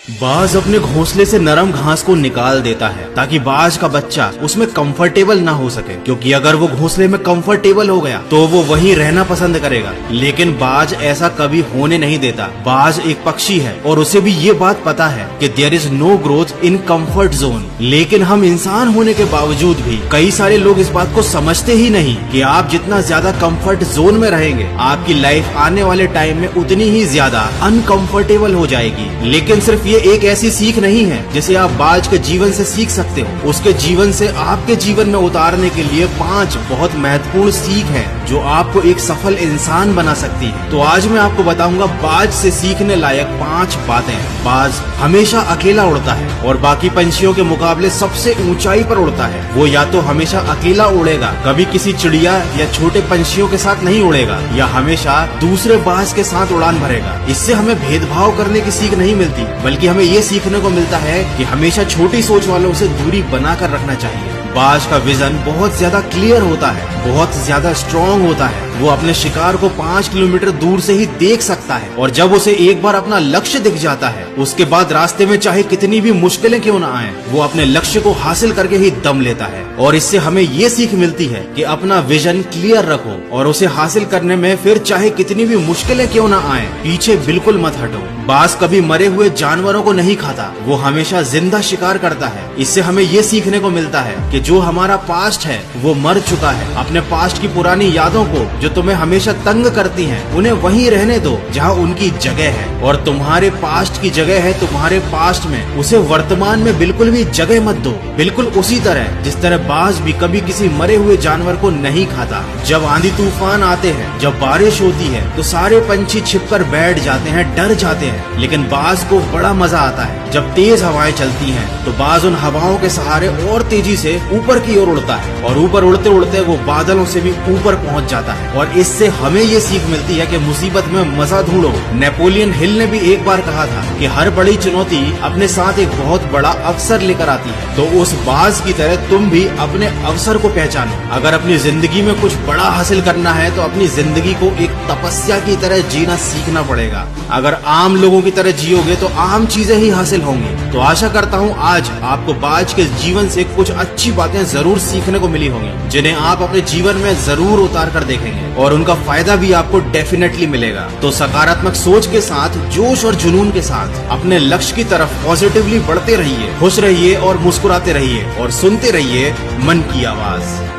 बाज अपने घोंसले से नरम घास को निकाल देता है ताकि बाज का बच्चा उसमें कंफर्टेबल ना हो सके, क्योंकि अगर वो घोंसले में कंफर्टेबल हो गया तो वो वहीं रहना पसंद करेगा। लेकिन बाज ऐसा कभी होने नहीं देता। बाज एक पक्षी है और उसे भी ये बात पता है कि there is no growth in comfort zone. लेकिन हम इंसान होने के बावजूद भी कई सारे लोग इस बात को समझते ही नहीं कि आप जितना ज्यादा कंफर्ट जोन में रहेंगे, आपकी लाइफ आने वाले टाइम में उतनी ही ज्यादा अनकंफर्टेबल हो जाएगी। लेकिन सिर्फ ये एक ऐसी सीख नहीं है जिसे आप बाज के जीवन से सीख सकते हो। उसके जीवन से आपके जीवन में उतारने के लिए 5 बहुत महत्वपूर्ण सीख हैं जो आपको एक सफल इंसान बना सकती है। तो आज मैं आपको बताऊंगा बाज से सीखने लायक 5 बातें। बाज हमेशा अकेला उड़ता है और बाकी पंछियों के मुकाबले सबसे ऊंचाई पर उड़ता है। वो या तो हमेशा अकेला उड़ेगा, कभी किसी चिड़िया या छोटे पंछियों के साथ नहीं उड़ेगा, या हमेशा दूसरे बाज के साथ उड़ान भरेगा। इससे हमें भेदभाव करने की सीख नहीं मिलती, बल्कि हमें ये सीखने को मिलता है कि हमेशा छोटी सोच वालों से दूरी बनाकर रखना चाहिए। बाज का विजन बहुत ज्यादा क्लियर होता है, बहुत ज्यादा स्ट्रॉन्ग होता है। वो अपने शिकार को 5 किलोमीटर दूर से ही देख सकता है और जब उसे एक बार अपना लक्ष्य दिख जाता है, उसके बाद रास्ते में चाहे कितनी भी मुश्किलें क्यों न आए, वो अपने लक्ष्य को हासिल करके ही दम लेता है। और इससे हमें ये सीख मिलती है कि अपना विजन क्लियर रखो और उसे हासिल करने में फिर चाहे कितनी भी मुश्किलें क्यों न आए, पीछे बिल्कुल मत हटो। बाज कभी मरे हुए जानवरों को नहीं खाता, वो हमेशा जिंदा शिकार करता है। इससे हमें ये सीखने को मिलता है कि जो हमारा पास्ट है वो मर चुका है। अपने पास्ट की पुरानी यादों को जो तुम्हें हमेशा तंग करती हैं, उन्हें वहीं रहने दो जहां उनकी जगह है। और तुम्हारे पास्ट की जगह है तुम्हारे पास्ट में, उसे वर्तमान में बिल्कुल भी जगह मत दो। बिल्कुल उसी तरह जिस तरह बाज भी कभी किसी मरे हुए जानवर को नहीं खाता। जब आंधी तूफान आते हैं, जब बारिश होती है, तो सारे पंछी छिपकर बैठ जाते हैं, डर जाते हैं। लेकिन बाज को बड़ा मजा आता है जब तेज हवाएं चलती हैं, तो बाज उन हवाओं के सहारे और तेजी से ऊपर की ओर उड़ता है और ऊपर उड़ते उड़ते वो बादलों से भी ऊपर पहुंच जाता है। और इससे हमें ये सीख मिलती है कि मुसीबत में मजा ढूंढो। नेपोलियन हिल ने भी एक बार कहा था कि हर बड़ी चुनौती अपने साथ एक बहुत बड़ा अवसर लेकर आती है। तो उस बाज की तरह तुम भी अपने अवसर को पहचानो। अगर अपनी जिंदगी में कुछ बड़ा हासिल करना है तो अपनी जिंदगी को एक तपस्या की तरह जीना सीखना पड़ेगा। अगर आम लोगों की तरह जियोगे तो आम चीजें ही हासिल होंगी। तो आशा करता हूँ आज आपको बाज के जीवन से कुछ अच्छी बातें जरूर सीखने को मिली होंगी, जिन्हें आप अपने जीवन में जरूर उतार कर देखेंगे और उनका फायदा भी आपको डेफिनेटली मिलेगा। तो सकारात्मक सोच के साथ, जोश और जुनून के साथ अपने लक्ष्य की तरफ पॉजिटिवली बढ़ते रहिए, खुश रहिए और मुस्कुराते रहिए और सुनते रहिए मन की आवाज।